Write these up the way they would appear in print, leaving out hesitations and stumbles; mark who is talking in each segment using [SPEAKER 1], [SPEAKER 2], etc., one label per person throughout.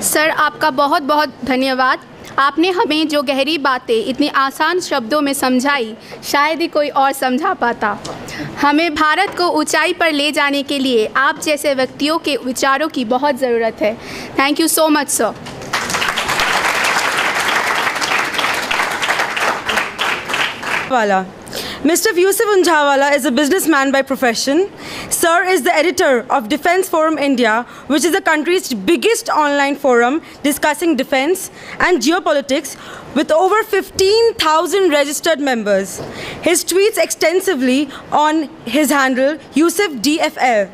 [SPEAKER 1] Sir, आपका बहुत बहुत धन्यवाद। आपने हमें जो गहरी बातें इतनी आसान शब्दों में समझाई, शायद ही कोई और समझा पाता। हमें भारत को ऊंचाई पर ले जाने के लिए आप जैसे व्यक्तियों के विचारों की बहुत ज़रूरत है। Thank you so much sir.
[SPEAKER 2] Mr. Yusuf Unjhawala is a businessman by profession. Sir is the editor of Defence Forum India, which is the country's biggest online forum discussing defence and geopolitics with over 15,000 registered members. His tweets extensively on his handle Yusuf DFL.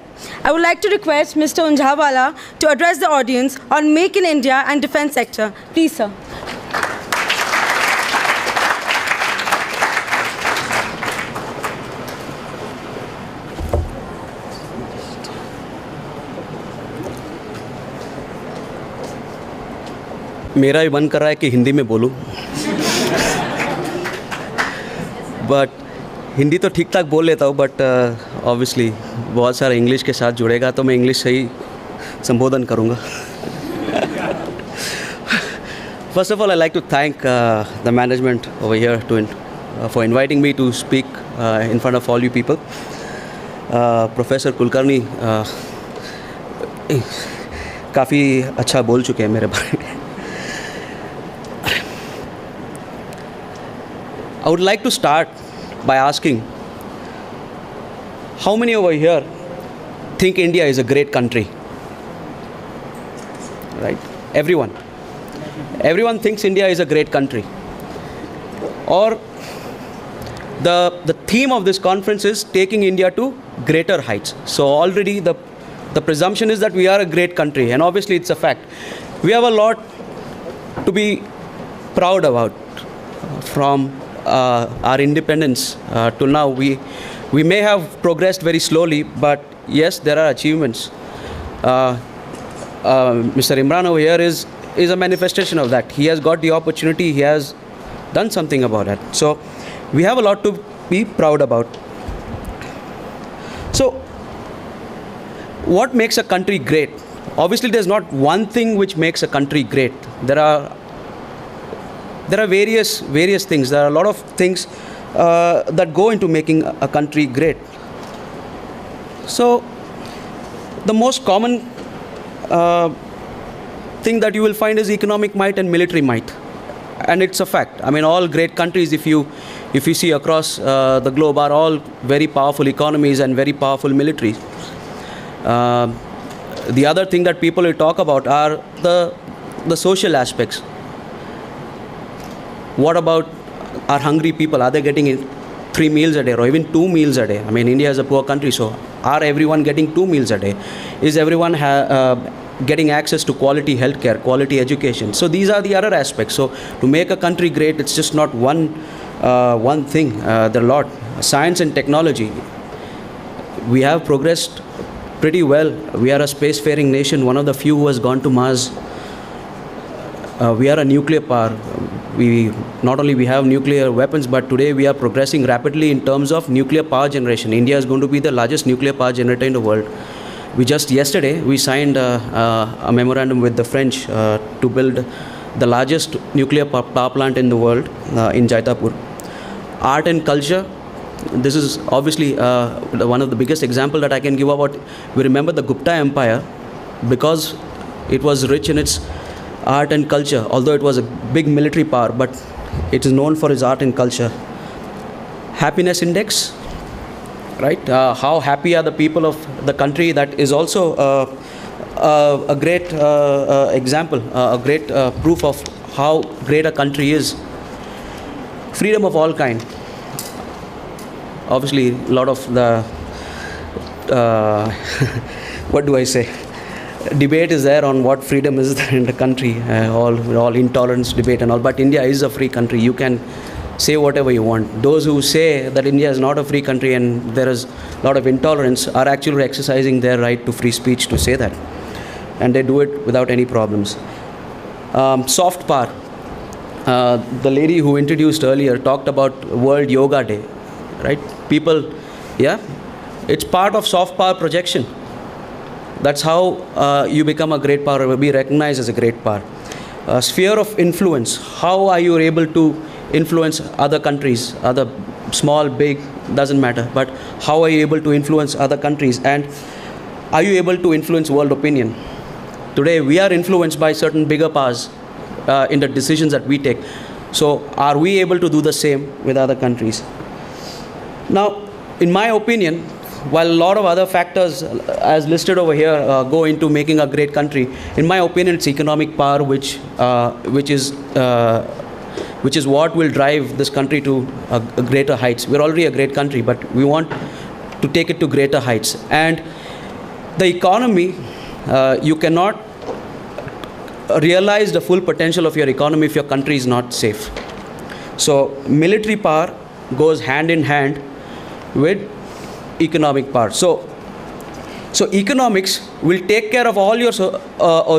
[SPEAKER 2] I would like to request Mr. Unjhawala to address the audience on Make in India and defence sector. Please, sir.
[SPEAKER 3] मेरा ही मन कर रहा है कि हिंदी में बोलूं, but Hindi तो ठीक ठाक बोल लेता हूँ, बट ऑब्वियसली बहुत सारा इंग्लिश के साथ जुड़ेगा तो मैं इंग्लिश से ही संबोधन करूँगा। First of all, I'd like to thank the management over here for inviting me to speak in front of all you people. Professor Kulkarni काफ़ी अच्छा बोल चुके हैं मेरे बारे में। I would like to start by asking, how many over here think India is a great country? Right? Everyone. Everyone thinks India is a great country. Or the theme of this conference is taking India to greater heights. So already the presumption is that we are a great country, and obviously it's a fact. We have a lot to be proud about from our independence till now. We may have progressed very slowly, but yes, there are achievements. Mr. Imran over here is a manifestation of that. He has got the opportunity, he has done something about it. So we have a lot to be proud about. So what makes a country great? Obviously there's not one thing which makes a country great. There are various things. There are a lot of things that go into making a country great. So the most common thing that you will find is economic might and military might, and it's a fact. I mean, all great countries, if you see across the globe, are all very powerful economies and very powerful militaries. The other thing that people will talk about are the social aspects. What about our hungry people? Are they getting 3 meals a day or even 2 meals a day? I mean, India is a poor country, so are everyone getting 2 meals a day? Is everyone getting access to quality healthcare, quality education? So these are the other aspects. So to make a country great, it's just not one thing. There are a lot. Science and technology. We have progressed pretty well. We are a spacefaring nation, one of the few who has gone to Mars. We are a nuclear power. We have nuclear weapons, but today we are progressing rapidly in terms of nuclear power generation. India is going to be the largest nuclear power generator in the world. Yesterday we signed a memorandum with the French to build the largest nuclear power plant in the world in Jaitapur. Art and culture. This is obviously one of the biggest example that I can give about. We remember the Gupta Empire because it was rich in its art and culture, although it was a big military power, but it is known for its art and culture. Happiness index, right? How happy are the people of the country? That is also a great example, a great proof of how great a country is. Freedom of all kind. Obviously, a lot of the what do I say? Debate is there on what freedom is in the country, all intolerance debate and all, but India is a free country. You can say whatever you want. Those who say that India is not a free country and there is a lot of intolerance are actually exercising their right to free speech to say that, and they do it without any problems. Soft power. The lady who introduced earlier talked about World Yoga Day, right? People, yeah, it's part of soft power projection. That's how you become a great power or be recognized as a great power. Sphere of influence. How are you able to influence other countries, other small, big, doesn't matter. But how are you able to influence other countries? And are you able to influence world opinion? Today, we are influenced by certain bigger powers in the decisions that we take. So, are we able to do the same with other countries? Now, in my opinion, while a lot of other factors, as listed over here, go into making a great country, in my opinion, it's economic power which is what will drive this country to a greater heights. We're already a great country, but we want to take it to greater heights. And the economy, you cannot realize the full potential of your economy if your country is not safe. So military power goes hand in hand with economic power. So economics will take care of all your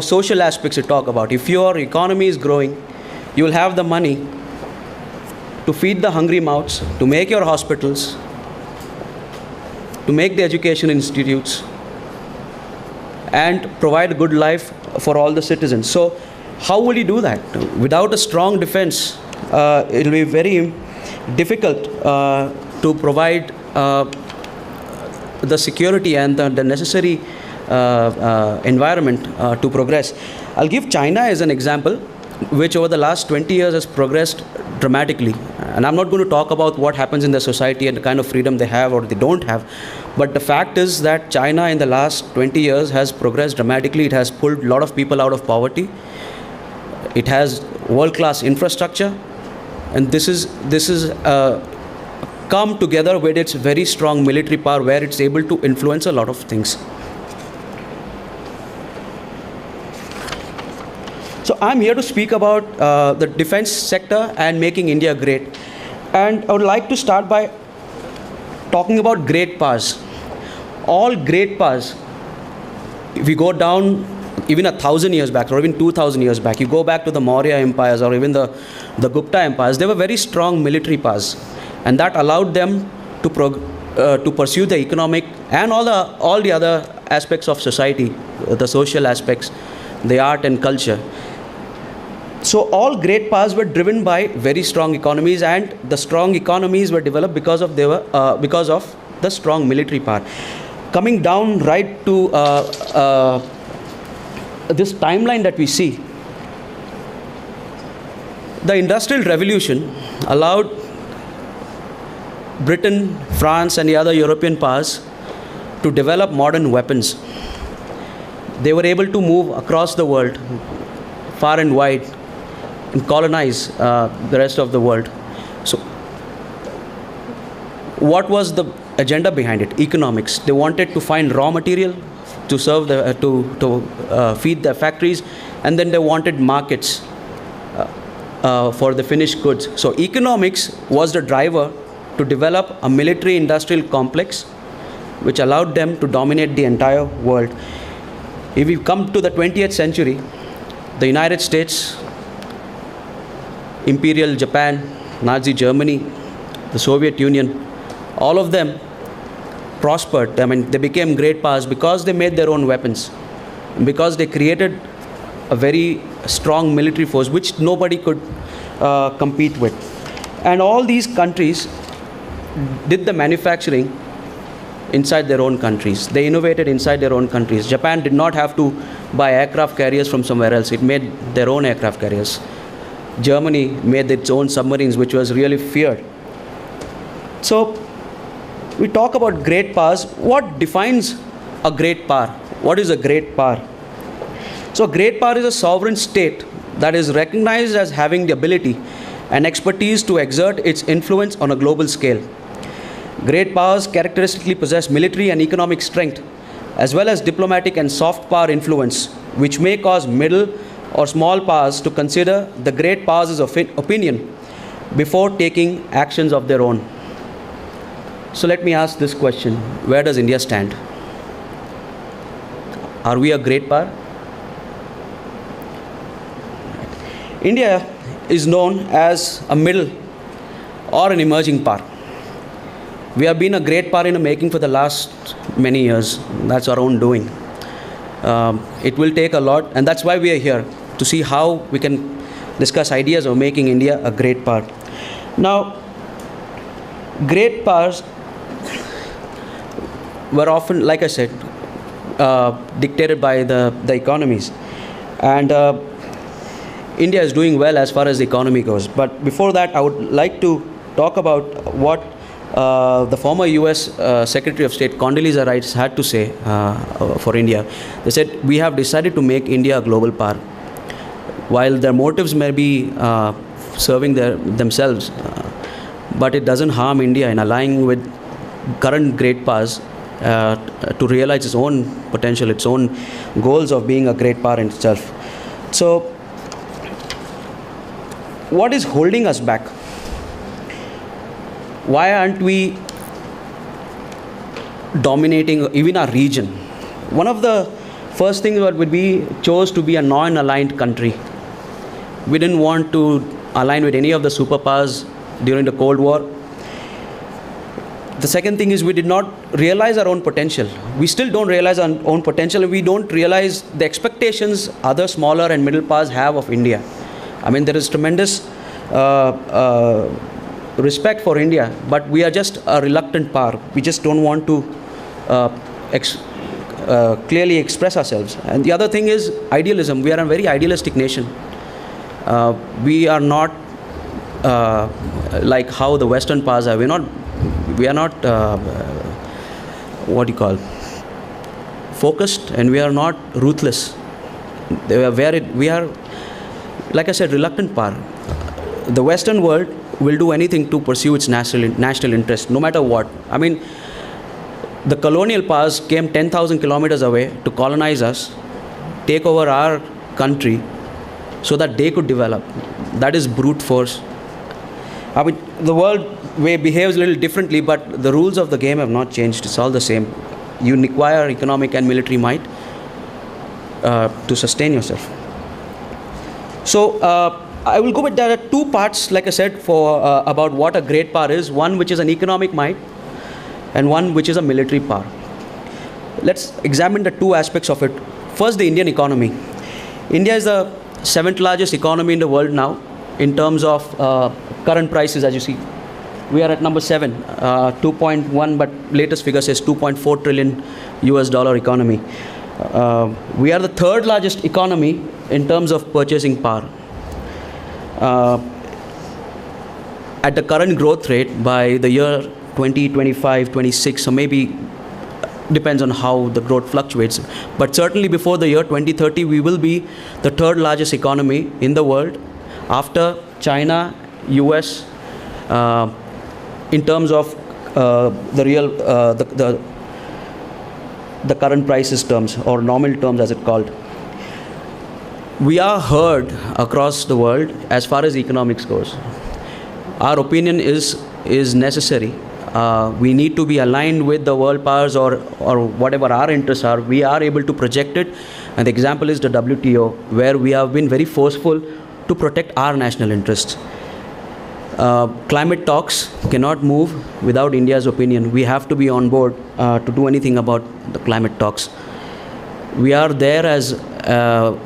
[SPEAKER 3] social aspects you talk about. If your economy is growing, you will have the money to feed the hungry mouths, to make your hospitals, to make the education institutes, and provide a good life for all the citizens. So how will you do that? Without a strong defense, it will be very difficult to provide the security and the necessary environment to progress. I'll give China as an example, which over the last 20 years has progressed dramatically. And I'm not going to talk about what happens in their society and the kind of freedom they have or they don't have. But the fact is that China in the last 20 years has progressed dramatically. It has pulled a lot of people out of poverty. It has world-class infrastructure. And this is come together with its very strong military power where it's able to influence a lot of things. So I'm here to speak about the defense sector and making India great. And I would like to start by talking about great powers. All great powers, if we go down even 1,000 years back or even 2,000 years back, you go back to the Maurya empires or even the Gupta empires, they were very strong military powers. And that allowed them to pursue the economic and all the other aspects of society, the social aspects, the art and culture. So all great powers were driven by very strong economies, and the strong economies were developed because of the strong military power. Coming down right to this timeline that we see, the Industrial Revolution allowed Britain, France, and the other European powers to develop modern weapons. They were able to move across the world, far and wide, and colonize the rest of the world. So, what was the agenda behind it? Economics. They wanted to find raw material to serve to feed their factories, and then they wanted markets for the finished goods. So, economics was the driver to develop a military industrial complex which allowed them to dominate the entire world. If we come to the 20th century, the United States, Imperial Japan, Nazi Germany, the Soviet Union, all of them prospered. I mean, they became great powers because they made their own weapons, because they created a very strong military force which nobody could compete with. And all these countries did the manufacturing inside their own countries. They innovated inside their own countries. Japan did not have to buy aircraft carriers from somewhere else. It made their own aircraft carriers. Germany made its own submarines, which was really feared. So we talk about great powers. What defines a great power? What is a great power? So a great power is a sovereign state that is recognized as having the ability and expertise to exert its influence on a global scale. Great powers characteristically possess military and economic strength, as well as diplomatic and soft power influence, which may cause middle or small powers to consider the great powers' opinion before taking actions of their own. So let me ask this question: where does India stand? Are we a great power? India is known as a middle or an emerging power. We have been a great power in the making for the last many years. That's our own doing. It will take a lot, and that's why we are here, to see how we can discuss ideas of making India a great power. Now, great powers were often, like I said, dictated by the economies. And India is doing well as far as the economy goes. But before that, I would like to talk about what the former US Secretary of State Condoleezza Rice had to say for India. They said, "We have decided to make India a global power." While their motives may be serving themselves, but it doesn't harm India in aligning with current great powers to realize its own potential, its own goals of being a great power in itself. So, what is holding us back? Why aren't we dominating even our region? One of the first things that would be chose to be a non-aligned country. We didn't want to align with any of the superpowers during the Cold War. The second thing is we did not realize our own potential. We still don't realize our own potential, and we don't realize the expectations other smaller and middle powers have of India. I mean, there is tremendous respect for India, but we are just a reluctant power. We just don't want to clearly express ourselves. And the other thing is idealism. We are a very idealistic nation. We are not like how the Western powers are. We are not what do you call, focused, and we are not ruthless. We are, like I said, reluctant power. The Western world will do anything to pursue its national interest, no matter what. I mean, the colonial powers came 10,000 kilometers away to colonize us, take over our country, so that they could develop. That is brute force. I mean, the world behaves a little differently, but the rules of the game have not changed. It's all the same. You require economic and military might to sustain yourself. So, I will go with there are two parts, like I said, for about what a great power is. One which is an economic might, and one which is a military power. Let's examine the two aspects of it. First, the Indian economy. India is the 7th largest economy in the world now in terms of current prices. As you see, we are at number 7, 2.1, but latest figure says 2.4 trillion US dollar economy. We are the 3rd largest economy in terms of purchasing power. At the current growth rate, by the year 2025, 26, or maybe depends on how the growth fluctuates, but certainly before the year 2030, we will be the 3rd largest economy in the world after China, US, in terms of the current prices terms, or normal terms as it's called. We are heard across the world as far as economics goes. Our opinion is necessary. We need to be aligned with the world powers or whatever our interests are. We are able to project it, and the example is the WTO, where we have been very forceful to protect our national interests. Climate talks cannot move without India's opinion. We have to be on board to do anything about the climate talks. We are there as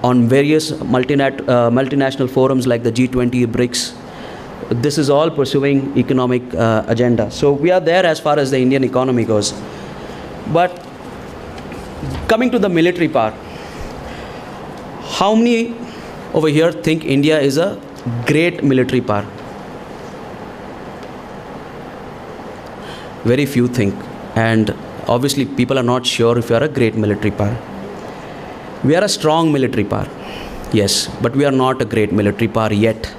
[SPEAKER 3] on various multinational forums like the G20, BRICS. This is all pursuing economic agenda. So we are there as far as the Indian economy goes. But coming to the military power, how many over here think India is a great military power? Very few think, and obviously people are not sure if you are a great military power. We are a strong military power, yes, but we are not a great military power yet.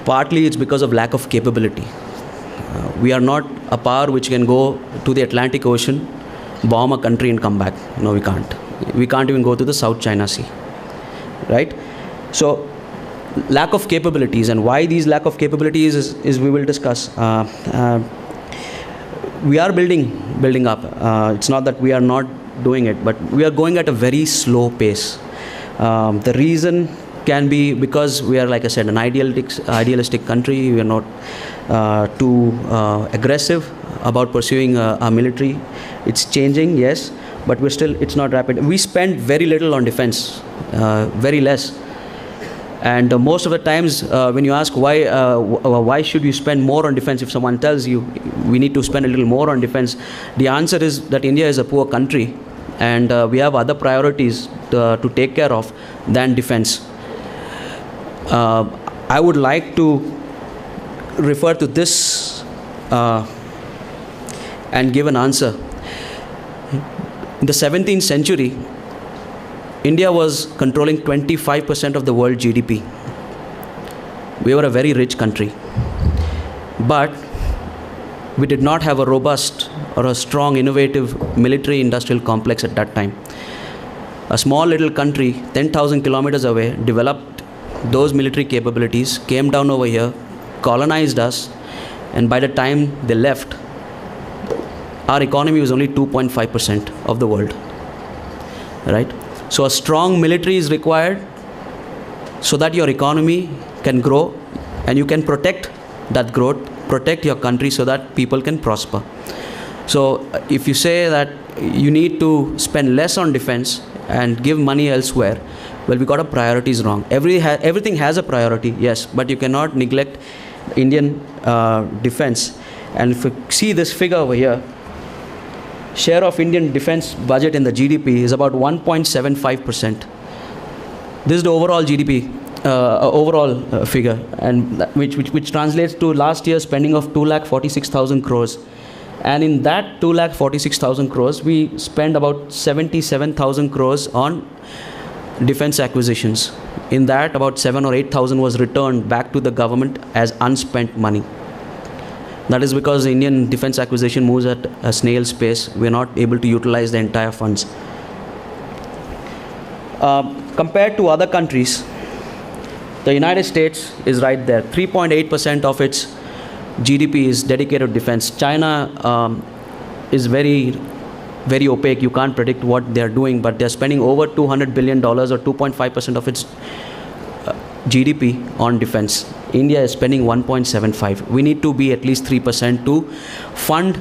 [SPEAKER 3] Partly it's because of lack of capability. We are not a power which can go to the Atlantic Ocean, bomb a country and come back. No, we can't. We can't even go to the South China Sea, right? So, lack of capabilities, and why these lack of capabilities is we will discuss. We are building up. It's not that we are not doing it, but we are going at a very slow pace. The reason can be because we are, like I said, an idealistic country. We are not too aggressive. about pursuing our military. It's changing, yes, but it's not rapid. We spend very little on defense, very less. And most of the times when you ask why should you spend more on defense, if someone tells you we need to spend a little more on defense, the answer is that India is a poor country and we have other priorities to take care of than defense. I would like to refer to this and give an answer. In the 17th century, India was controlling 25% of the world GDP. We were a very rich country. But we did not have a robust or a strong, innovative military industrial complex at that time. A small little country, 10,000 kilometers away, developed those military capabilities, came down over here, colonized us, and by the time they left, our economy was only 2.5% of the world. Right? So a strong military is required so that your economy can grow and you can protect that growth, protect your country so that people can prosper. So if you say that you need to spend less on defense and give money elsewhere, well, we got our priorities wrong. Everything has a priority, yes, but you cannot neglect Indian defense. And if you see this figure over here, share of Indian defense budget in the GDP is about 1.75%. This is the overall GDP, figure, and which translates to last year's spending of 2,46,000 crores. And in that 2,46,000 crores, we spend about 77,000 crores on defense acquisitions. In that, about 7,000 or 8,000 was returned back to the government as unspent money. That is because the Indian defense acquisition moves at a snail's pace. We are not able to utilize the entire funds. Compared to other countries, the United States is right there. 3.8% of its GDP is dedicated to defense. China is very, very opaque. You can't predict what they're doing, but they're spending over $200 billion or 2.5% of its GDP on defense. India is spending 1.75. We need to be at least 3% to fund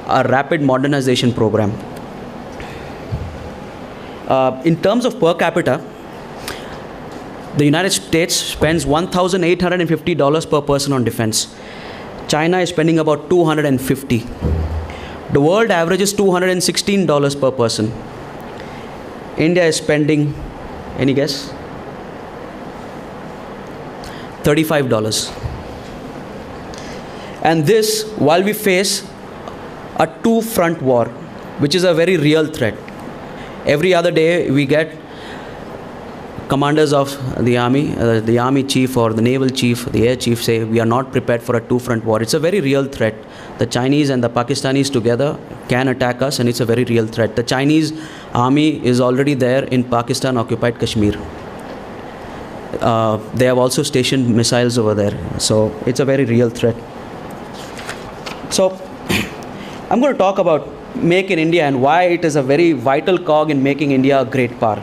[SPEAKER 3] a rapid modernization program. In terms of per capita, the United States spends $1,850 per person on defense. China is spending about $250. The world average is $216 per person. India is spending, any guess? $35. And this, while we face a two-front war, which is a very real threat. Every other day we get commanders of the army chief or the naval chief, the air chief say we are not prepared for a two-front war. It's a very real threat. The Chinese and the Pakistanis together can attack us, and it's a very real threat. The Chinese army is already there in Pakistan-occupied Kashmir. They have also stationed missiles over there. So it's a very real threat. So I'm going to talk about Make in India and why it is a very vital cog in making India a great power.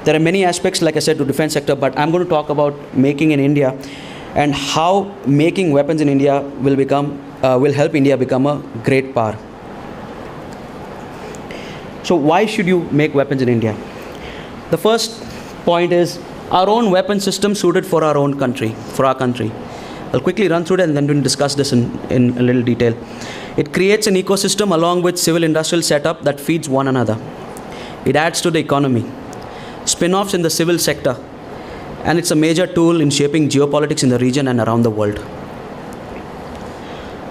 [SPEAKER 3] There are many aspects, like I said, to defense sector, but I'm going to talk about making in India and how making weapons in India will help India become a great power. So why should you make weapons in India? The first point is our own weapon system suited for our own country, for our country. I'll quickly run through it and then we'll discuss this in a little detail. It creates an ecosystem along with civil industrial setup that feeds one another. It adds to the economy. Spin-offs in the civil sector, and it's a major tool in shaping geopolitics in the region and around the world.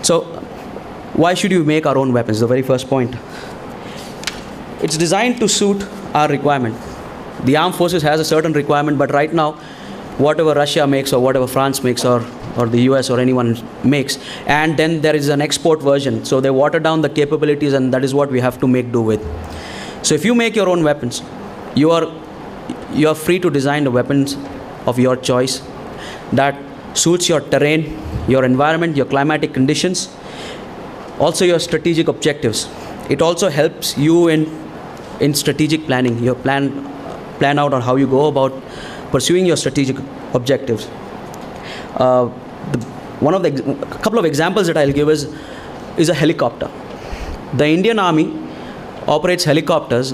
[SPEAKER 3] So, why should you make our own weapons? The very first point. It's designed to suit our requirement. The armed forces has a certain requirement, but right now, whatever Russia makes or whatever France makes or the US or anyone makes, and then there is an export version. So they water down the capabilities, and that is what we have to make do with. So if you make your own weapons, you are free to design the weapons of your choice that suits your terrain, your environment, your climatic conditions, also your strategic objectives. It also helps you in strategic planning. You plan out on how you go about pursuing your strategic objectives. A couple of examples that I'll give is is a helicopter. The Indian Army operates helicopters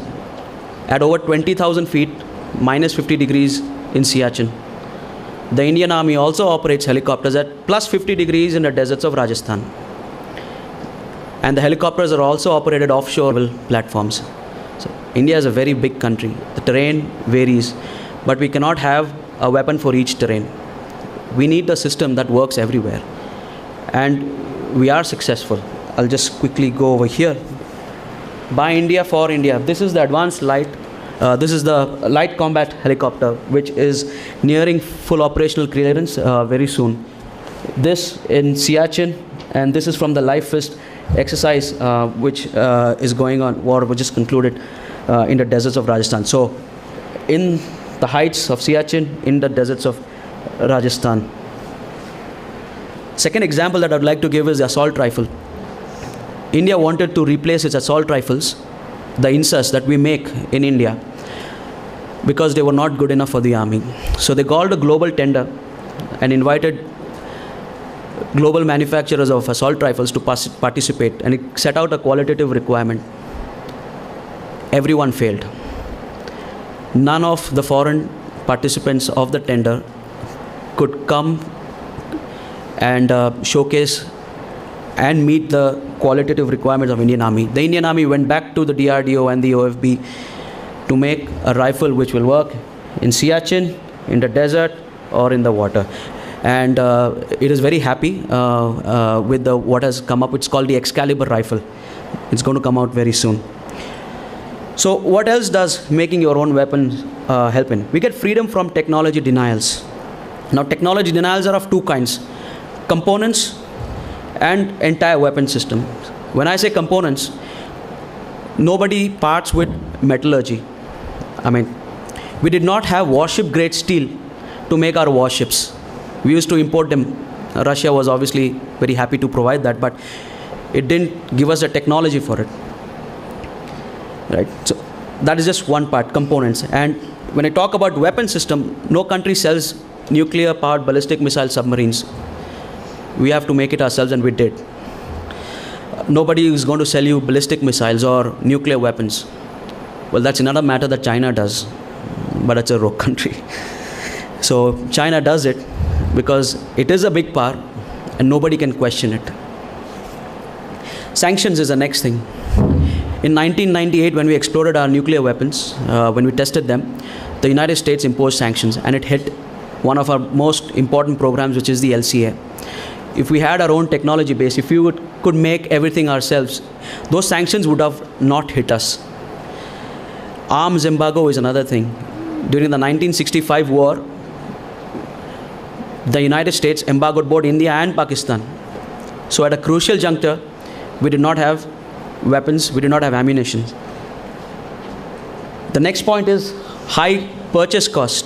[SPEAKER 3] at over 20,000 feet, minus 50 degrees in Siachen. The Indian Army also operates helicopters at plus 50 degrees in the deserts of Rajasthan. And the helicopters are also operated offshore platforms. So India is a very big country. The terrain varies, but we cannot have a weapon for each terrain. We need a system that works everywhere. And we are successful. I'll just quickly go over here. By India, for India. This is the advanced light. This is the light combat helicopter, which is nearing full operational clearance very soon. This in Siachen, and this is from the Life Fist exercise, which is going on, war which is concluded in the deserts of Rajasthan. So, in the heights of Siachen, in the deserts of Rajasthan. Second example that I'd like to give is the assault rifle. India wanted to replace its assault rifles, the INSAs that we make in India, because they were not good enough for the army. So they called a global tender and invited global manufacturers of assault rifles to participate, and it set out a qualitative requirement. Everyone failed. None of the foreign participants of the tender could come and showcase and meet the qualitative requirements of Indian Army. The Indian Army went back to the DRDO and the OFB to make a rifle which will work in Siachen, in the desert, or in the water. And it is very happy with what has come up. It's called the Excalibur rifle. It's going to come out very soon. So what else does making your own weapons help in? We get freedom from technology denials. Now technology denials are of two kinds: components and entire weapon system. When I say components, nobody parts with metallurgy. I mean, we did not have warship grade steel to make our warships. We used to import them. Russia was obviously very happy to provide that, but it didn't give us the technology for it. Right? So that is just one part, components. And when I talk about weapon system, no country sells nuclear powered ballistic missile submarines. We have to make it ourselves, and we did. Nobody is going to sell you ballistic missiles or nuclear weapons. Well, that's another matter that China does, but it's a rogue country. So China does it because it is a big power and nobody can question it. Sanctions is the next thing. In 1998, when we exploded our nuclear weapons, when we tested them, the United States imposed sanctions, and it hit one of our most important programs, which is the LCA. If we had our own technology base, if we could make everything ourselves, those sanctions would have not hit us. Arms embargo is another thing. During the 1965 war, the United States embargoed both India and Pakistan. So at a crucial juncture, we did not have weapons, we did not have ammunition. The next point is high purchase cost.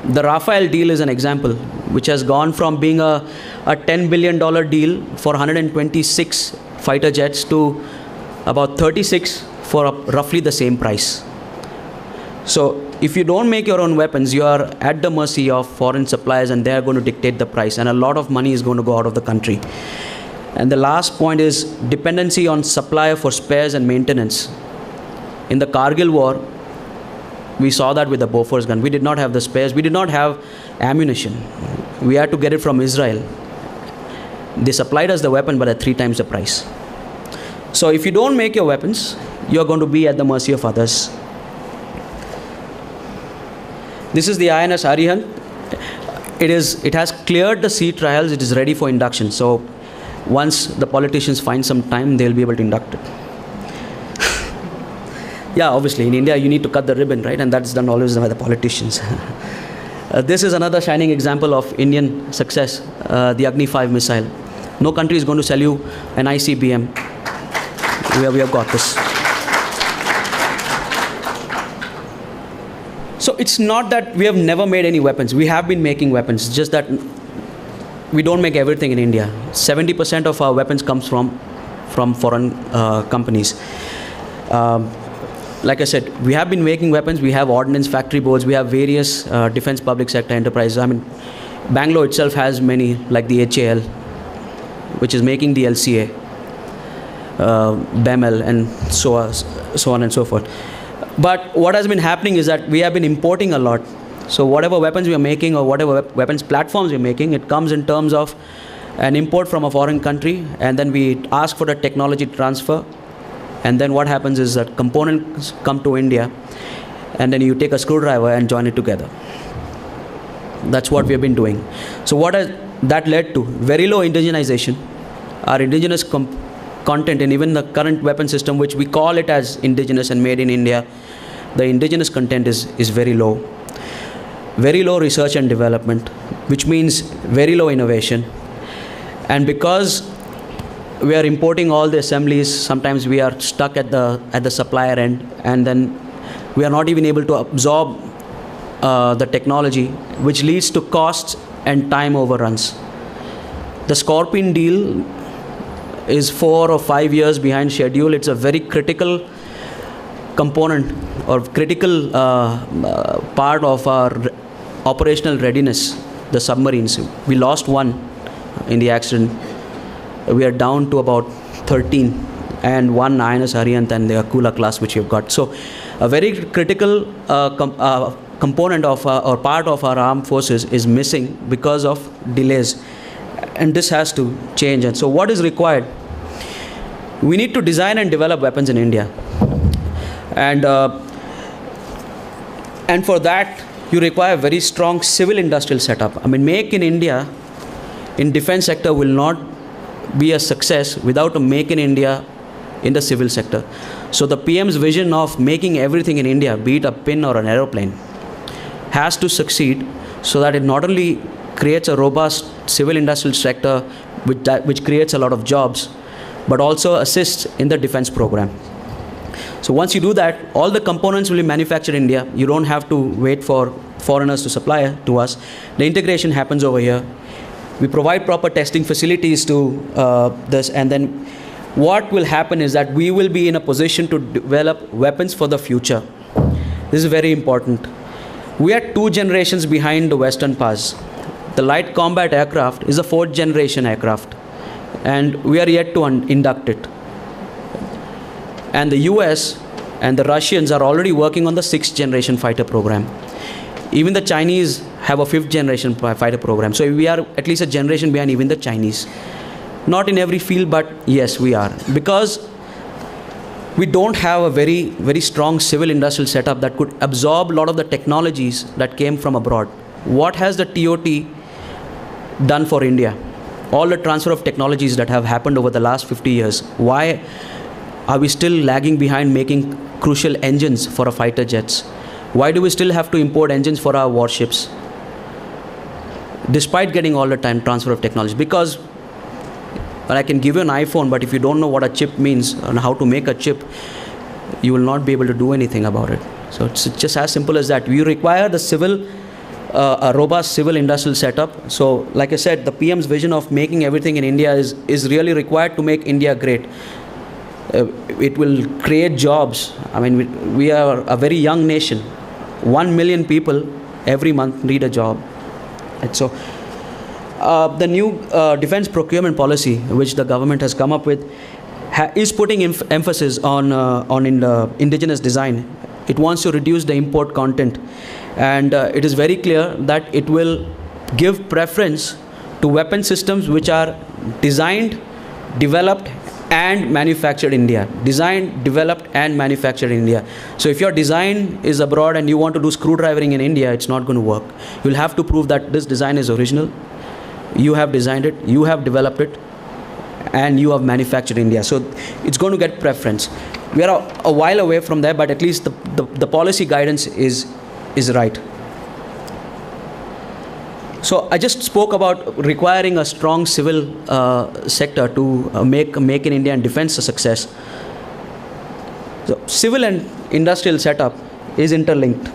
[SPEAKER 3] The Rafale deal is an example, which has gone from being a $10 billion deal for 126 fighter jets to about 36 for roughly the same price. So if you don't make your own weapons, you are at the mercy of foreign suppliers, and they are going to dictate the price, and a lot of money is going to go out of the country. And the last point is dependency on supplier for spares and maintenance. In the Kargil war, we saw that with the Bofors gun. We did not have the spares. We did not have ammunition. We had to get it from Israel. They supplied us the weapon, but at 3 times the price. So if you don't make your weapons, you're going to be at the mercy of others. This is the INS Arihant. It has cleared the sea trials. It is ready for induction. So once the politicians find some time, they'll be able to induct it. Yeah, obviously, in India, you need to cut the ribbon, right? And that's done always by the politicians. This is another shining example of Indian success, the Agni 5 missile. No country is going to sell you an ICBM. We have got this. So it's not that we have never made any weapons. We have been making weapons, just that we don't make everything in India. 70% of our weapons comes from foreign companies. Like I said, we have been making weapons. We have ordnance factory boards. We have various defense public sector enterprises. I mean, Bangalore itself has many, like the HAL, which is making the LCA. BEML, and so on and so forth. But what has been happening is that we have been importing a lot. So whatever weapons we are making or whatever weapons platforms we are making, it comes in terms of an import from a foreign country, and then we ask for the technology transfer. And then what happens is that components come to India, and then you take a screwdriver and join it together. That's what we have been doing. So what has that led to? Very low indigenization. Our indigenous content in even the current weapon system, which we call it as indigenous and made in India, the indigenous content is very low. Very low research and development, which means very low innovation. And because we are importing all the assemblies, sometimes we are stuck at the supplier end, and then we are not even able to absorb the technology, which leads to costs and time overruns. The Scorpion deal is 4 or 5 years behind schedule. It's a very critical component or critical part of our operational readiness, the submarines. We lost one in the accident. We are down to about 13, and one INS Ariant and the Akula class which we've got. So a very critical component of or part of our armed forces is missing because of delays, and this has to change. And so what is required? We need to design and develop weapons in India, and for that you require a very strong civil industrial setup. I mean, Make in India in defense sector will not be a success without a Make in India in the civil sector. So the PM's vision of making everything in India, be it a pin or an aeroplane, has to succeed, so that it not only creates a robust civil industrial sector which creates a lot of jobs, but also assists in the defense program. So once you do that, all the components will be manufactured in India. You don't have to wait for foreigners to supply to us. The integration happens over here. We provide proper testing facilities to this, and then what will happen is that we will be in a position to develop weapons for the future. This is very important. We are 2 generations behind the Western powers. The light combat aircraft is a 4th generation aircraft, and we are yet to induct it. And the US and the Russians are already working on the 6th generation fighter program. Even the Chinese have a 5th generation fighter program. So we are at least a generation behind even the Chinese. Not in every field, but yes, we are. Because we don't have a very, very strong civil industrial setup that could absorb a lot of the technologies that came from abroad. What has the TOT done for India? All the transfer of technologies that have happened over the last 50 years. Why are we still lagging behind making crucial engines for our fighter jets? Why do we still have to import engines for our warships, despite getting all the time transfer of technology? Because well, I can give you an iPhone, but if you don't know what a chip means and how to make a chip, you will not be able to do anything about it. So it's just as simple as that. We require the civil, a robust civil industrial setup. So like I said, the PM's vision of making everything in India is really required to make India great. It will create jobs. I mean, we are a very young nation. 1 million people every month need a job. And so the new defense procurement policy, which the government has come up with, is putting emphasis on indigenous design. It wants to reduce the import content, and it is very clear that it will give preference to weapon systems which are designed, developed and manufactured in India. Designed, developed and manufactured in India. So if your design is abroad and you want to do screwdrivering in India, it's not going to work. You'll have to prove that this design is original. You have designed it, you have developed it, and you have manufactured in India. So it's going to get preference. We are a while away from there, but at least the policy guidance is right. So I just spoke about requiring a strong civil sector to make in India and defense a success. So civil and industrial setup is interlinked.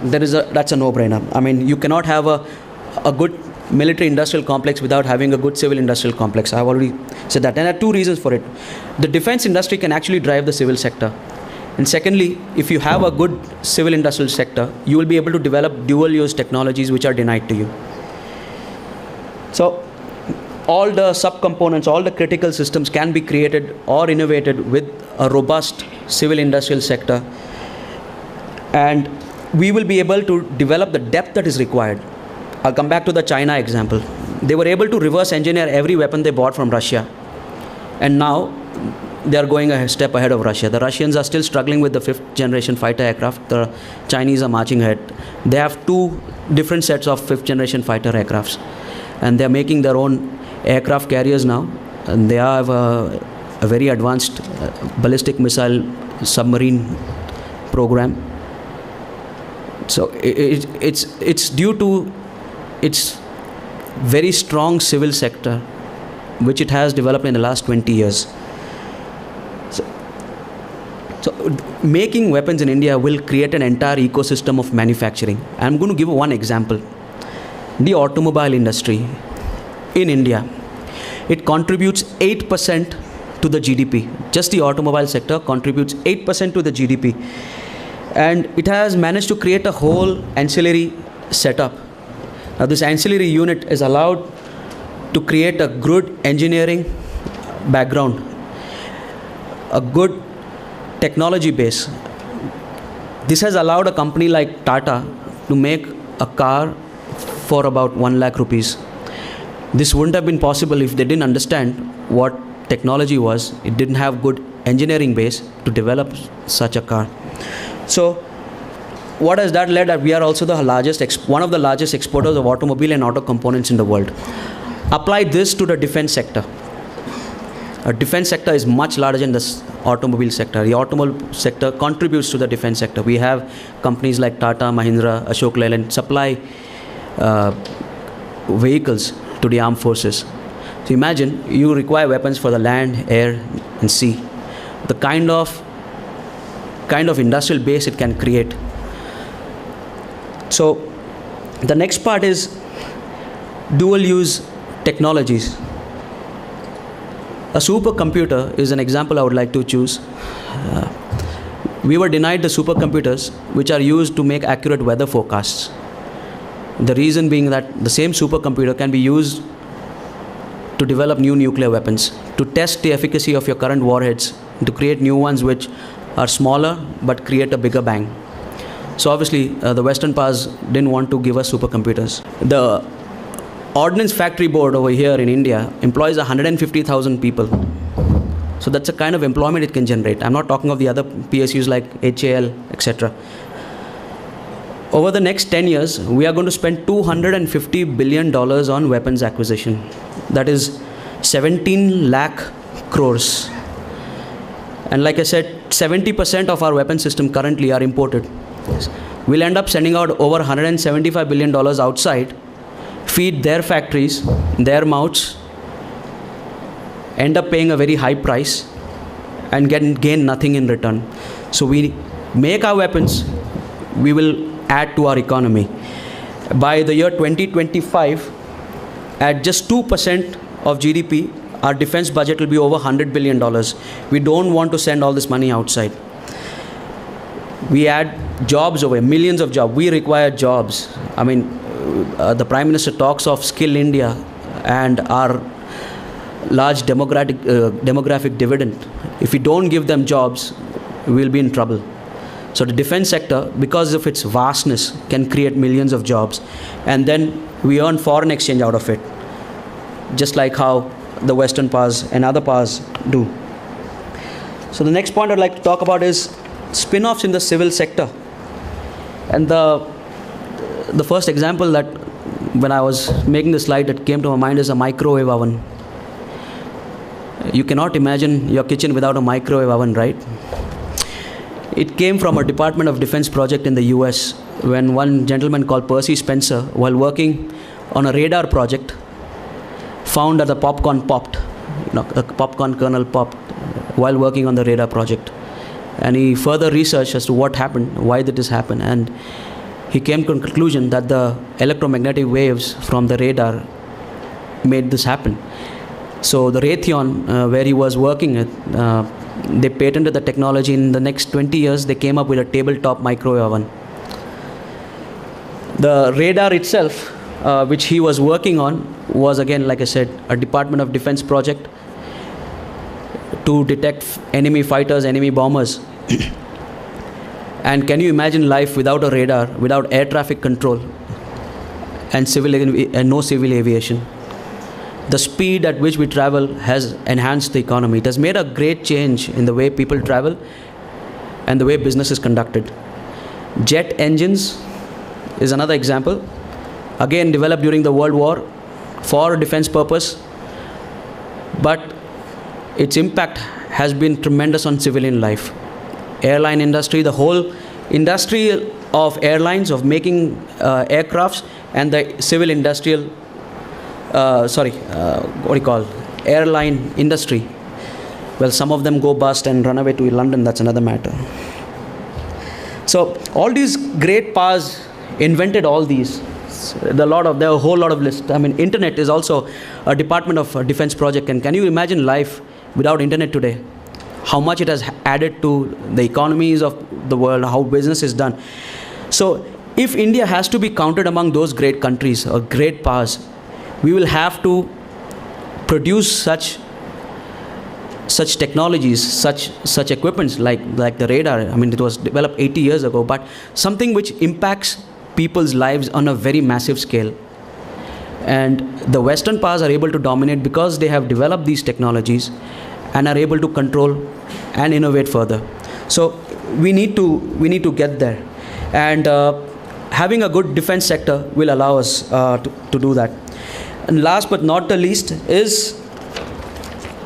[SPEAKER 3] That's a no-brainer. I mean, you cannot have a good military industrial complex without having a good civil industrial complex. I've already said that. And there are 2 reasons for it. The defense industry can actually drive the civil sector. And secondly, if you have a good civil industrial sector, you will be able to develop dual use technologies which are denied to you. So all the subcomponents, all the critical systems can be created or innovated with a robust civil industrial sector. And we will be able to develop the depth that is required. I'll come back to the China example. They were able to reverse engineer every weapon they bought from Russia. And now they are going a step ahead of Russia. The Russians are still struggling with the 5th generation fighter aircraft. The Chinese are marching ahead. They have 2 different sets of 5th generation fighter aircrafts. And they are making their own aircraft carriers now. And they have a very advanced ballistic missile submarine program. So it's due to its very strong civil sector, which it has developed in the last 20 years. So making weapons in India will create an entire ecosystem of manufacturing. I'm going to give one example. The automobile industry in India, it contributes 8% to the GDP. Just the automobile sector contributes 8% to the GDP. And it has managed to create a whole ancillary setup. Now this ancillary unit is allowed to create a good engineering background, a good technology base. This has allowed a company like Tata to make a car for about 1 lakh rupees. This wouldn't have been possible if they didn't understand what technology was. It didn't have good engineering base to develop such a car. So what has that led? That we are also the one of the largest exporters of automobile and auto components in the world. Apply this to the defense sector. A defense sector is much larger than the automobile sector. The automobile sector contributes to the defense sector. We have companies like Tata, Mahindra, Ashok Leyland supply vehicles to the armed forces. So imagine you require weapons for the land, air, and sea. The kind of industrial base it can create. So the next part is dual use technologies. A supercomputer is an example I would like to choose. We were denied the supercomputers which are used to make accurate weather forecasts. The reason being that the same supercomputer can be used to develop new nuclear weapons, to test the efficacy of your current warheads, to create new ones which are smaller but create a bigger bang. So obviously the Western powers didn't want to give us supercomputers. The Ordnance Factory Board over here in India employs 150,000 people. So that's the kind of employment it can generate. I'm not talking of the other PSUs like HAL, etc. Over the next 10 years, we are going to spend $250 billion on weapons acquisition. That is 17 lakh crores. And like I said, 70% of our weapon system currently are imported. We'll end up sending out over $175 billion outside, feed their factories, their mouths, end up paying a very high price and gain nothing in return. So we make our weapons, we will add to our economy. By the year 2025, at just 2% of GDP, our defense budget will be over $100 billion. We don't want to send all this money outside. We add jobs over, millions of jobs. We require jobs. I mean, the Prime Minister talks of Skill India and our large demographic dividend. If we don't give them jobs, we'll be in trouble. So the defense sector, because of its vastness, can create millions of jobs. And then we earn foreign exchange out of it, just like how the Western powers and other powers do. So the next point I'd like to talk about is spin-offs in the civil sector. And the first example that when I was making the slide that came to my mind is a microwave oven. You cannot imagine your kitchen without a microwave oven, right? It came from a Department of Defense project in the US when one gentleman called Percy Spencer, while working on a radar project, found that the popcorn popped. The popcorn kernel popped while working on the radar project. And he further researched as to what happened, why did this happen, and he came to a conclusion that the electromagnetic waves from the radar made this happen. So the Raytheon, where he was working at, they patented the technology. In the next 20 years, they came up with a tabletop microwave oven. The radar itself which he was working on was, again, like I said, a Department of Defense project to detect enemy fighters, enemy bombers. And can you imagine life without a radar, without air traffic control, and no civil aviation? The speed at which we travel has enhanced the economy. It has made a great change in the way people travel and the way business is conducted. Jet engines is another example. Again, developed during the World War for defense purpose, but its impact has been tremendous on civilian life. Airline industry, the whole industry of airlines, of making aircrafts, and the civil industrial, airline industry. Well, some of them go bust and run away to London, that's another matter. So all these great powers invented all these. There are a whole lot of lists. I mean, internet is also a Department of Defense project. And can you imagine life without internet today? How much it has added to the economies of the world, how business is done. So if India has to be counted among those great countries or great powers, we will have to produce such technologies, such equipments like the radar. I mean, it was developed 80 years ago, but something which impacts people's lives on a very massive scale. And the Western powers are able to dominate because they have developed these technologies and are able to control and innovate further. So we need to get there, and having a good defense sector will allow us to do that. And last but not the least is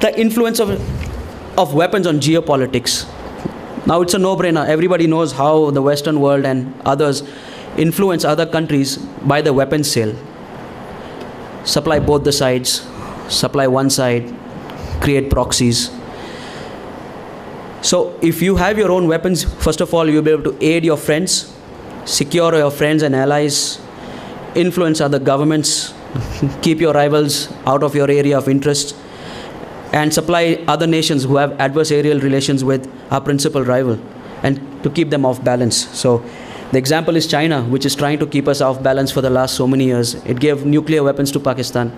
[SPEAKER 3] the influence of weapons on geopolitics. Now it's a no-brainer. Everybody knows how the Western world and others influence other countries by the weapons sale. Supply both the sides, supply one side, create proxies. So if you have your own weapons, first of all, you'll be able to aid your friends, secure your friends and allies, influence other governments, keep your rivals out of your area of interest, and supply other nations who have adversarial relations with our principal rival, and to keep them off balance. So the example is China, which is trying to keep us off balance for the last so many years. It gave nuclear weapons to Pakistan.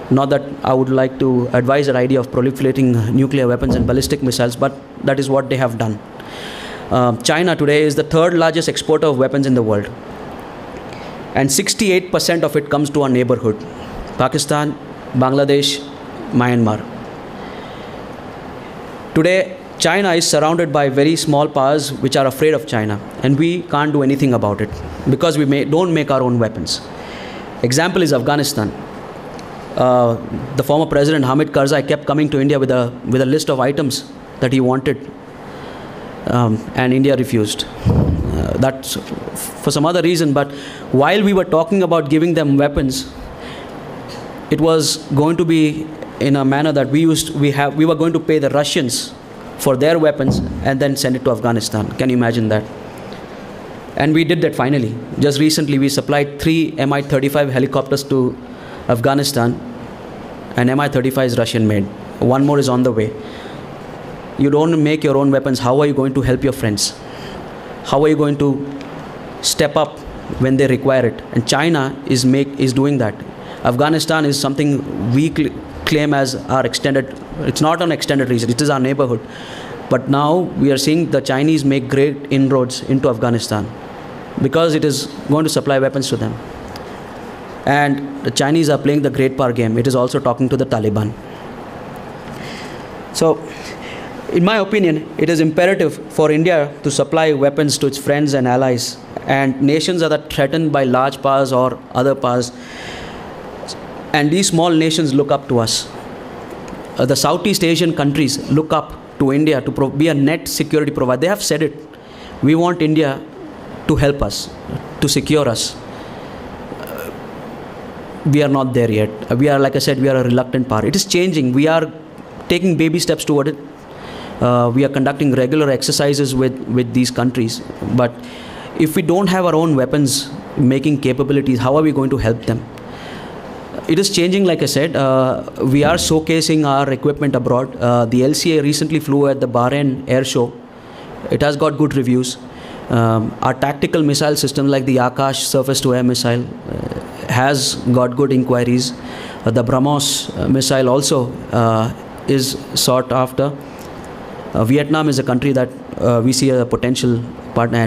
[SPEAKER 3] Not that I would like to advise an idea of proliferating nuclear weapons and ballistic missiles, but that is what they have done. China today is the third largest exporter of weapons in the world. And 68% of it comes to our neighborhood: Pakistan, Bangladesh, Myanmar. Today, China is surrounded by very small powers which are afraid of China, and we can't do anything about it because we don't make our own weapons. Example is Afghanistan. The former president Hamid Karzai kept coming to India with a list of items that he wanted, and India refused. That's for some other reason, but while we were talking about giving them weapons, it was going to be in a manner that we were going to pay the Russians for their weapons and then send it to Afghanistan. Can you imagine that? And we did that finally. Just recently, we supplied 3 Mi-35 helicopters to Afghanistan, and Mi-35 is Russian made. One more is on the way. You don't make your own weapons. How are you going to help your friends? How are you going to step up when they require it? And China is doing that. Afghanistan is something we claim as our extended, it's not an extended region, it is our neighborhood. But now we are seeing the Chinese make great inroads into Afghanistan because it is going to supply weapons to them. And the Chinese are playing the great power game. It is also talking to the Taliban. So, in my opinion, it is imperative for India to supply weapons to its friends and allies, and nations that are threatened by large powers or other powers. And these small nations look up to us. The Southeast Asian countries look up to India to be a net security provider. They have said it. We want India to help us, to secure us. We are not there yet. We are, like I said, we are a reluctant power. It is changing. We are taking baby steps toward it. We are conducting regular exercises with these countries. But if we don't have our own weapons making capabilities, how are we going to help them? It is changing, like I said. We are showcasing our equipment abroad. The LCA recently flew at the Bahrain Air Show. It has got good reviews. Our tactical missile systems like the Akash surface-to-air missile has got good inquiries. The BrahMos missile also is sought after. Vietnam is a country that we see a potential partner,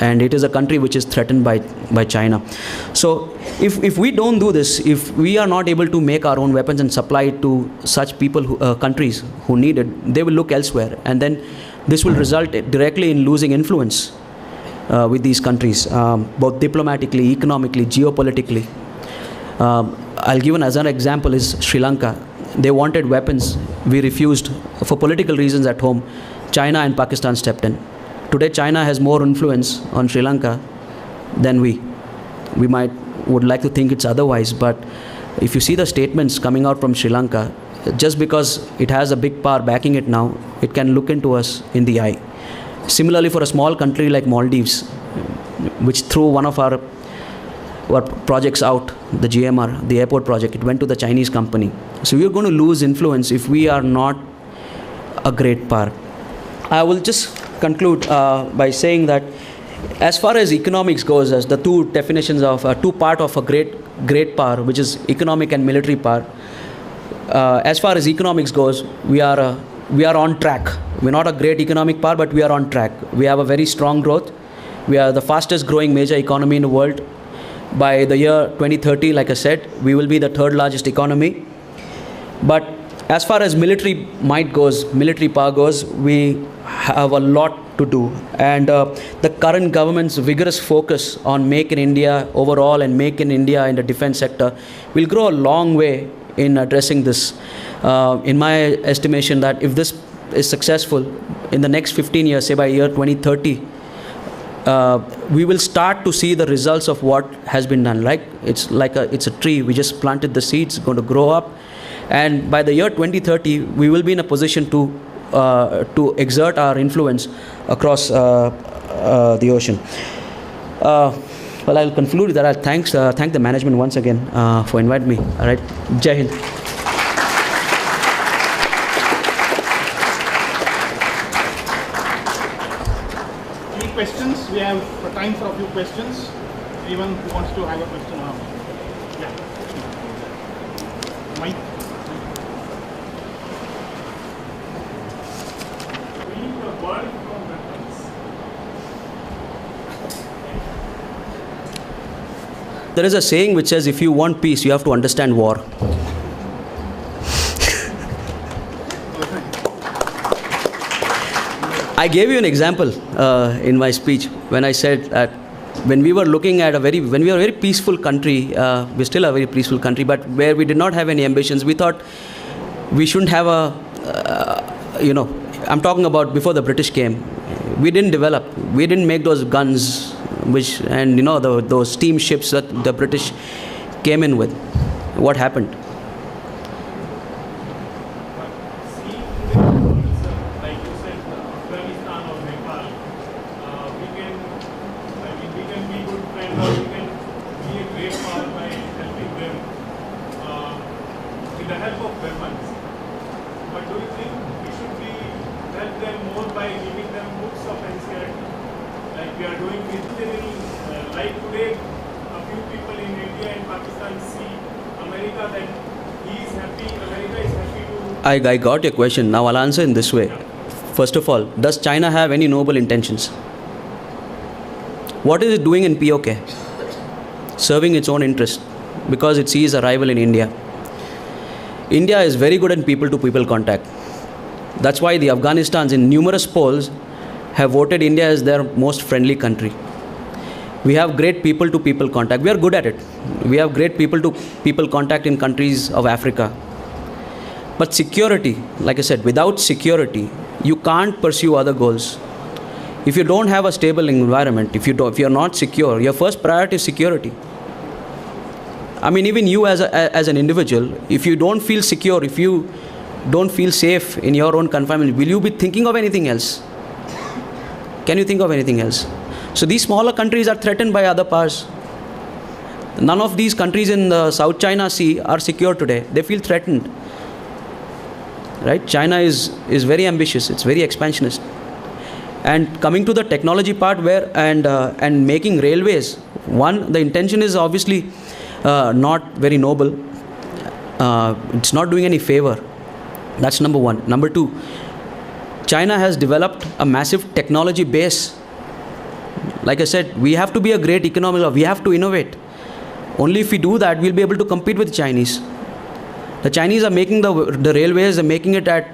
[SPEAKER 3] and it is a country which is threatened by China. So if we don't do this, if we are not able to make our own weapons and supply it to such people, countries who need it, they will look elsewhere, and then this will result directly in losing influence with these countries, both diplomatically, economically, geopolitically. I'll give another example is Sri Lanka. They wanted weapons. We refused for political reasons at home. China and Pakistan stepped in. Today, China has more influence on Sri Lanka than we. We would like to think it's otherwise, but if you see the statements coming out from Sri Lanka, just because it has a big power backing it now, it can look into us in the eye. Similarly, for a small country like Maldives, which threw one of our projects out, the GMR, the airport project, it went to the Chinese company. So we are going to lose influence if we are not a great power. I will just conclude by saying that as far as economics goes, as the two definitions of two part of a great power, which is economic and military power, as far as economics goes, we are on track. We're not a great economic power, but we are on track. We have a very strong growth. We are the fastest growing major economy in the world. By the year 2030, like I said, we will be the third largest economy. But as far as military might goes, military power goes, we have a lot to do. And the current government's vigorous focus on Make in India overall and Make in India in the defense sector will go a long way in addressing this. In my estimation, that if this is successful in the next 15 years, say by year 2030, we will start to see the results of what has been done. Like it's a tree. We just planted the seeds, going to grow up, and by the year 2030, we will be in a position to exert our influence across the ocean. Well, I'll conclude that. I'll thank the management once again for inviting me. All right, Jai Hind.
[SPEAKER 4] Questions? We have time for a few questions. Anyone who wants to have a question now? Yeah. Mike? Freeing the world from weapons.
[SPEAKER 3] There is a saying which says, if you want peace, you have to understand war. I gave you an example in my speech when I said that when we were looking at when we were a very peaceful country, we're still a very peaceful country, but where we did not have any ambitions, we thought we shouldn't have I'm talking about before the British came. We didn't develop, we didn't make those guns, those steamships that the British came in with. What happened? I got your question. Now I'll answer in this way. First of all, does China have any noble intentions? What is it doing in POK? Serving its own interest because it sees a rival in India. India is very good in people-to-people contact. That's why the Afghanistans in numerous polls have voted India as their most friendly country. We have great people-to-people contact. We are good at it. We have great people-to-people contact in countries of Africa. But security, like I said, without security, you can't pursue other goals. If you don't have a stable environment, if you're not secure, your first priority is security. I mean, even you as an individual, if you don't feel secure, if you don't feel safe in your own confinement, will you be thinking of anything else? Can you think of anything else? So these smaller countries are threatened by other powers. None of these countries in the South China Sea are secure today. They feel threatened. Right? China is very ambitious. It's very expansionist. And coming to the technology part, and making railways, the intention is obviously not very noble. It's not doing any favor. That's number one. Number two, China has developed a massive technology base. Like I said, we have to be a great economy. We have to innovate. Only if we do that, we'll be able to compete with the Chinese. The Chinese are making the railways, they're making it at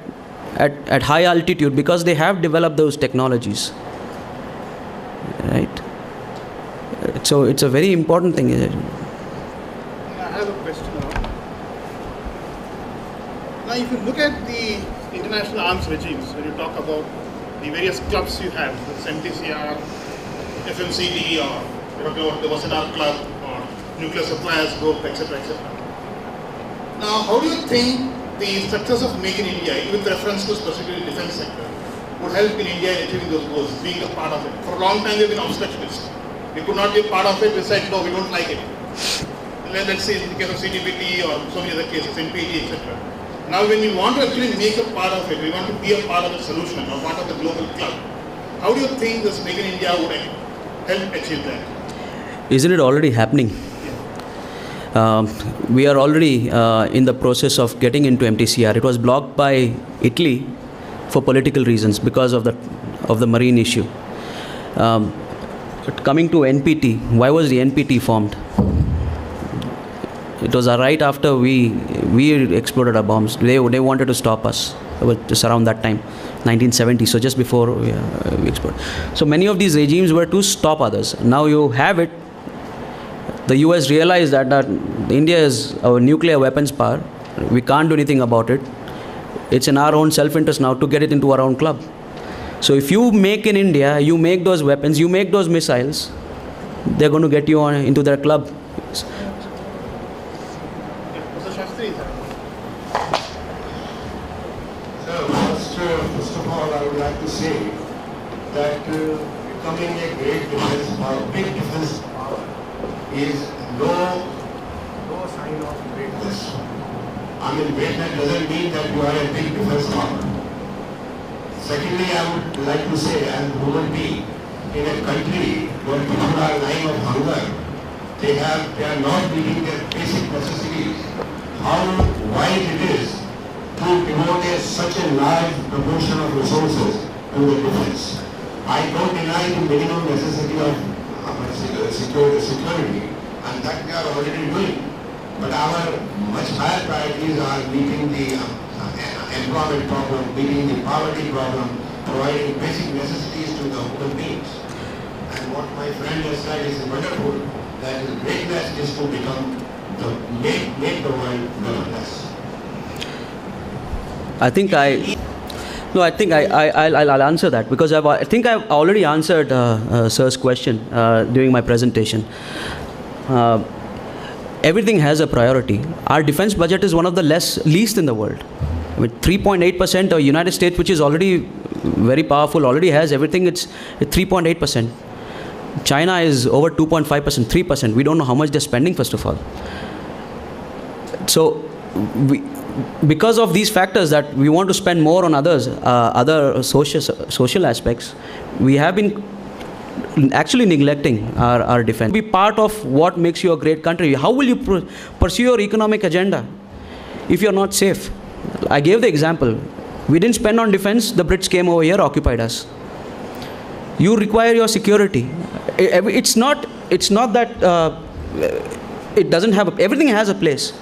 [SPEAKER 3] high altitude because they have developed those technologies. Right? So it's a very important thing.
[SPEAKER 4] I have a question now. Now, if you look at the international arms regimes, when you talk about the various clubs you have, the MTCR, FMCD, or the Wassenaar Club, or Nuclear Suppliers Group, etc., etc. Now, how do you think the success of Make in India, with reference to specifically the defense sector, would help in India in achieving those goals, being a part of it? For a long time, we've been obstructionists. We could not be a part of it. We said, no, we don't like it. Let's say in the case of CTBT or so many other cases, NPT, etc. Now, when we want to actually make a part of it, we want to be a part of the solution or part of the global club. How do you think this Make in India would help achieve that?
[SPEAKER 3] Isn't it already happening? We are already in the process of getting into MTCR. It was blocked by Italy for political reasons because of the marine issue. But coming to NPT, why was the NPT formed? It was right after we exploded our bombs. They wanted to stop us. It was just around that time, 1970. So just before we exploded. So many of these regimes were to stop others. Now you have it. The US realized that India is our nuclear weapons power. We can't do anything about it. It's in our own self-interest now to get it into our own club. So if you make in India, you make those weapons, you make those missiles, they're going to get you into their club.
[SPEAKER 4] Mr. Shastri,
[SPEAKER 5] First of all, I would like to say that becoming a great defense power, big defense power, is no sign of greatness. I mean, greatness doesn't mean that you are a big defense power. Secondly, I would like to say, as a human being, in a country where people are dying of hunger, they are not meeting their basic necessities. How wise it is to devote such a large proportion of resources to the defense. I don't deny the minimum necessity of security, and that we are already doing. But our much higher priorities are meeting the employment problem, meeting the poverty problem, providing basic necessities to the human beings. And what my friend has said is wonderful, that greatness is to become make the world less.
[SPEAKER 3] I'll answer that because I think I've already answered Sir's question during my presentation. Everything has a priority. Our defense budget is one of the least in the world. I mean, 3.8%. The United States, which is already very powerful, already has everything. It's 3.8%. China is over 2.5%, 3%. We don't know how much they're spending, first of all. So, because of these factors that we want to spend more on other social aspects, we have been actually neglecting our defense. Be part of what makes you a great country. How will you pursue your economic agenda if you're not safe? I gave the example. We didn't spend on defense. The Brits came over here, occupied us. You require your security. It's not that it doesn't have everything has a place.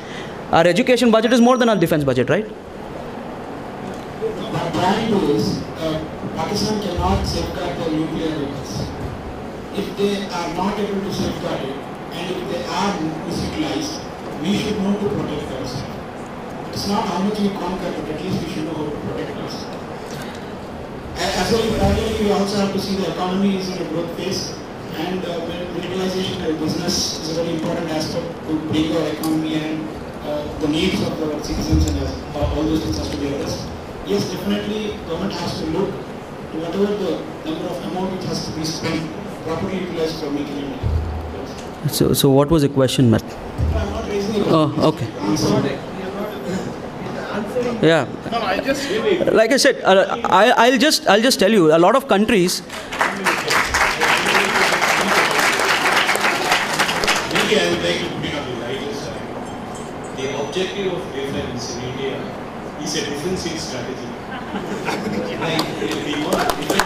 [SPEAKER 3] Our education budget is more than our defense budget, right?
[SPEAKER 6] My point is, Pakistan cannot safeguard the nuclear weapons. If they are not able to safeguard it, and if they are misutilized, we should know to protect ourselves. It's not how much we conquer, but at least we should know how to protect ourselves. As well, parallelly, we also have to see the economy is in a growth phase, and militarization of business is a very important aspect to bring our economy and the needs of our citizens, and all those things has to be addressed. Yes, definitely, government has to look to whatever the number of amount which has to be spent, properly utilized for making it.
[SPEAKER 3] So what was the question, Matt?
[SPEAKER 6] I'm not raising it.
[SPEAKER 3] Oh, okay. Yeah.
[SPEAKER 4] No, I just really.
[SPEAKER 3] Like I said, I'll just tell you, a lot of countries.
[SPEAKER 5] Maybe I would like to bring up the
[SPEAKER 7] the objective of defense in India is a defensive strategy. Like we want different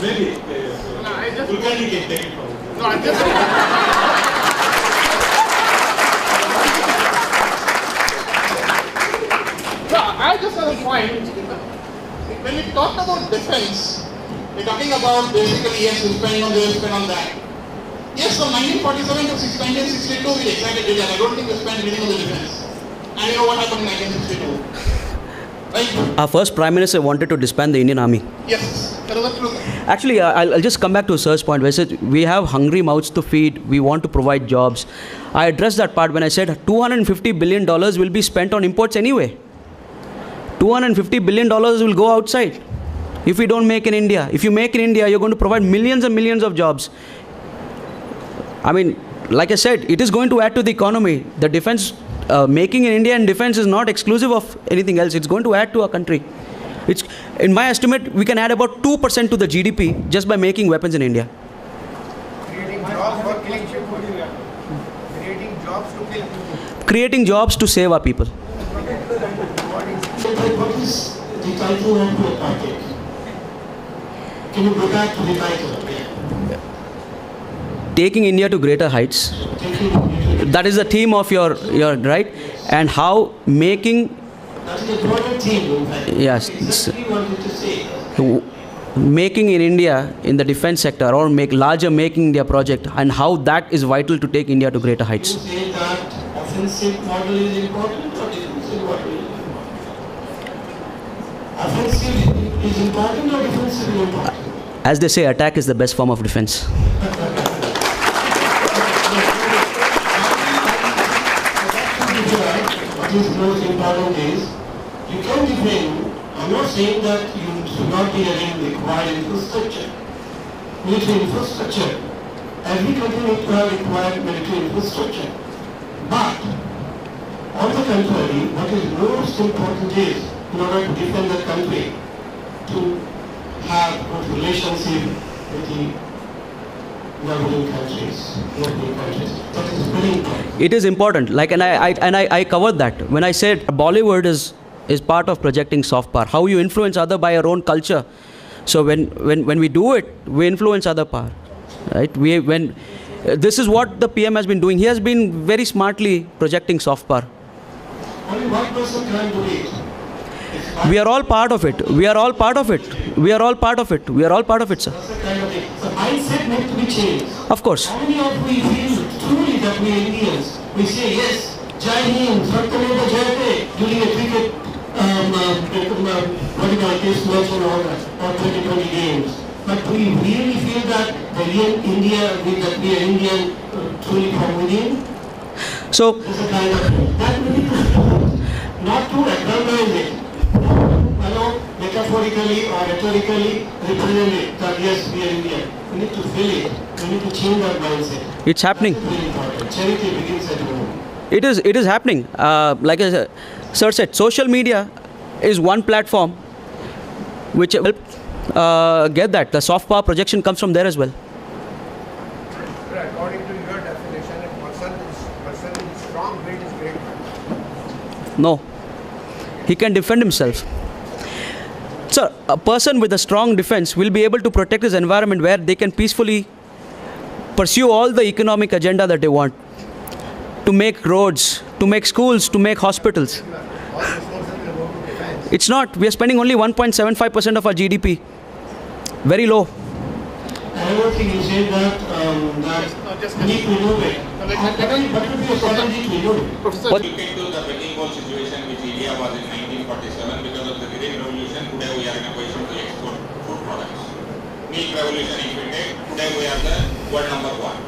[SPEAKER 7] maybe Kulkarni can take it forward.
[SPEAKER 4] No, I just. No, I just have a point. When we talk about defense, we're talking about basically yes, we spend on this, spend on that. Yes, from 1947 to 1962, we decided it, and I don't think we spent anything on the defense. And you know what happened in 1962? Right?
[SPEAKER 3] Our first Prime Minister wanted to disband the Indian Army.
[SPEAKER 4] Yes, that was the truth.
[SPEAKER 3] Actually, I'll just come back to Sir's point where I said we have hungry mouths to feed, we want to provide jobs. I addressed that part when I said $250 billion will be spent on imports anyway. $250 billion will go outside if we don't make in India. If you make in India, you're going to provide millions and millions of jobs. I mean, like I said, it is going to add to the economy. The defense, making in India and defense is not exclusive of anything else. It's going to add to our country. It's, in my estimate, we can add about 2% to the GDP just by making weapons in India.
[SPEAKER 5] Creating jobs for killing people. Creating jobs to kill people.
[SPEAKER 3] Creating jobs to save our people.
[SPEAKER 6] What is the title of your packet? Can you go back to the title?
[SPEAKER 3] Taking India to greater heights. That is the theme of your right, and how making.
[SPEAKER 6] That is a broader theme, in fact.
[SPEAKER 3] Yes.
[SPEAKER 6] Exactly what you wanted to say.
[SPEAKER 3] Making in India in the defense sector, or make larger Making India project, and how that is vital to take India to greater heights.
[SPEAKER 6] You say that offensive model is important or defensive model is important? Offensive is important or defensive is important?
[SPEAKER 3] As they say, attack is the best form of defense.
[SPEAKER 6] What is most important is you can defend. I'm not saying that you should not be having required infrastructure. Military infrastructure. Every country needs to have required military infrastructure. But on the contrary, what is most important is, in order to defend the country, to have good relationship with the neighboring countries. That is very important.
[SPEAKER 3] It is important. Like, and I covered that when I said Bollywood is part of projecting soft power. How you influence other by your own culture. So when we do it, we influence other power, right? This is what the PM has been doing. He has been very smartly projecting soft power.
[SPEAKER 6] Only one person can do it.
[SPEAKER 3] We are all part of it. We are all part of it. We are all part of it. We are all part of it, sir.
[SPEAKER 6] That's the kind of thing. So mindset needs to be changed.
[SPEAKER 3] Of course.
[SPEAKER 6] How many of we feel truly that we are Indians? We say yes, Jai Hind, Satyananda Jayate, during a cricket, what do you call test match and all that, or 2020 games. But we really feel that the real India, that we are Indian truly from within.
[SPEAKER 3] So,
[SPEAKER 6] That's the kind of thing. That we need to not to advertise it. Metaphorically or rhetorically represent it that yes, we are Indian. We need to feel it. We need to change our mindset.
[SPEAKER 3] it's happening.
[SPEAKER 6] That's very important. Charity begins at home.
[SPEAKER 3] It is happening. Like Sir said, social media is one platform which help get that. The soft power projection comes from there as well.
[SPEAKER 5] According to your definition, a person with strong will is great.
[SPEAKER 3] No. He can defend himself. Sir, a person with a strong defense will be able to protect his environment where they can peacefully pursue all the economic agenda that they want. To make roads, to make schools, to make hospitals.
[SPEAKER 5] All resources will go to defense.
[SPEAKER 3] It's not. We are spending only 1.75% of our GDP. Very low.
[SPEAKER 6] Another thing you said that we need to innovate. What will be a strategy to innovate?
[SPEAKER 4] Professor,
[SPEAKER 3] What-
[SPEAKER 8] Look into the betting ball situation which India was in 1947 because of the Green Revolution. Today we are in a position to export food products. Milk Revolution if we take, today we are the world number one.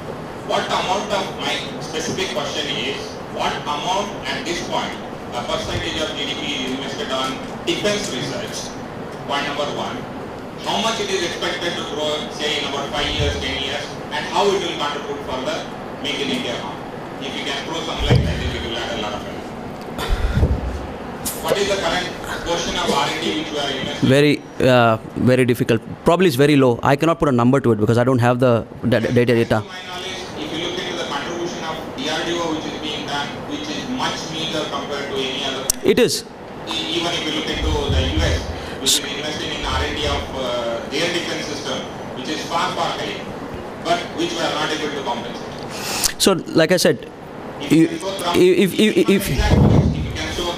[SPEAKER 8] What amount of, my specific question is, what amount at this point, a percentage of GDP is invested on defense research, point number one. How much it is expected to grow, say in about 5 years, 10 years, and how it will contribute for the Make in India arm. If you can throw some light, I think it will add a lot of value. What is the current portion of R&D which you are investing?
[SPEAKER 3] Very difficult. Probably it's very low. I cannot put a number to it because I don't have the data.
[SPEAKER 8] To my knowledge, if you look into the contribution of DRDO which is being done, which is much meager compared to any other country.
[SPEAKER 3] It is.
[SPEAKER 8] Even if you look into the US, which is investing in R&D of their defense system, which is far higher, but which we are not able to compensate.
[SPEAKER 3] So, like I said, if
[SPEAKER 8] you can throw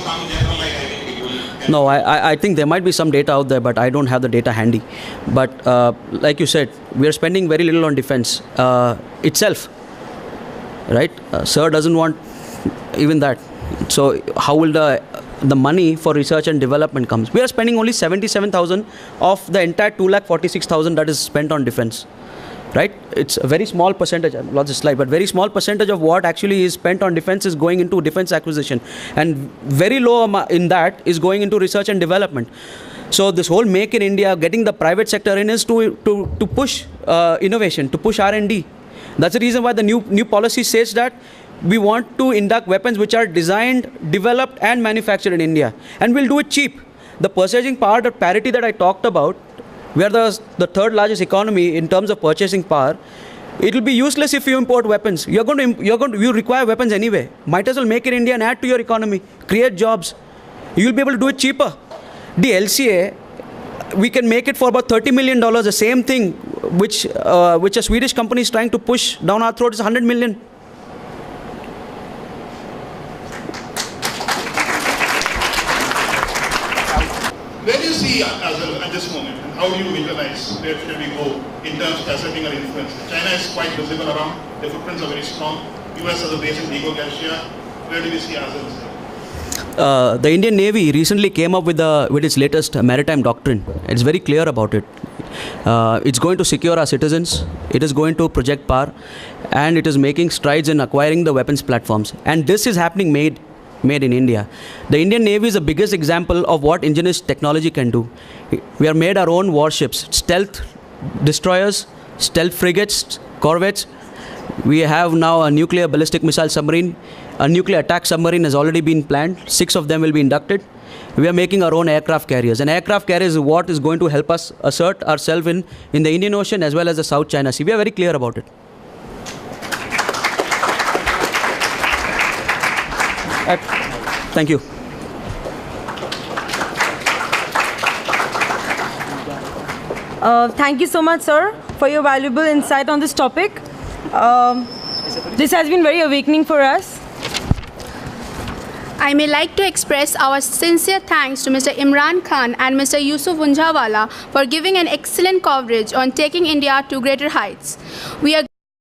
[SPEAKER 8] some general light, I think it will help.
[SPEAKER 3] no, I think there might be some data out there, but I don't have the data handy. But like you said, we are spending very little on defense itself, right? Sir doesn't want even that. So how will the money for research and development comes? We are spending only 77,000 of the entire 2,46,000 that is spent on defense. Right? It's a very small percentage, I've lost the slide, but very small percentage of what actually is spent on defense is going into defense acquisition. And very low in that is going into research and development. So this whole Make in India, getting the private sector in is to push innovation, to push R&D. That's the reason why the new policy says that we want to induct weapons which are designed, developed and manufactured in India. And we'll do it cheap. The purchasing power, the parity that I talked about, we are the third largest economy in terms of purchasing power. It will be useless if you import weapons. You require weapons anyway. Might as well make it in India and add to your economy. Create jobs. You will be able to do it cheaper. The LCA, we can make it for about $30 million. The same thing which a Swedish company is trying to push down our throat is 100 million.
[SPEAKER 4] Where do you see ASEAN at this moment? And how do you visualize where should we go in terms of asserting our influence? China is quite visible around. The footprints are very strong. US has a base in Vigo, Garcia. Where do we see ASEAN?
[SPEAKER 3] The Indian Navy recently came up with its latest maritime doctrine. It's very clear about it. It's going to secure our citizens. It is going to project power, and it is making strides in acquiring the weapons platforms. And this is happening made in India. The Indian Navy is the biggest example of what indigenous technology can do. We have made our own warships, stealth destroyers, stealth frigates, corvettes. We have now a nuclear ballistic missile submarine. A nuclear attack submarine has already been planned. 6 of them will be inducted. We are making our own aircraft carriers. And aircraft carriers is what is going to help us assert ourselves in the Indian Ocean as well as the South China Sea. We are very clear about it. Thank you.
[SPEAKER 2] Thank you so much, sir, for your valuable insight on this topic. This has been very awakening for us.
[SPEAKER 1] I may like to express our sincere thanks to Mr. Imran Khan and Mr. Yusuf Unjhawala for giving an excellent coverage on taking India to greater heights. We are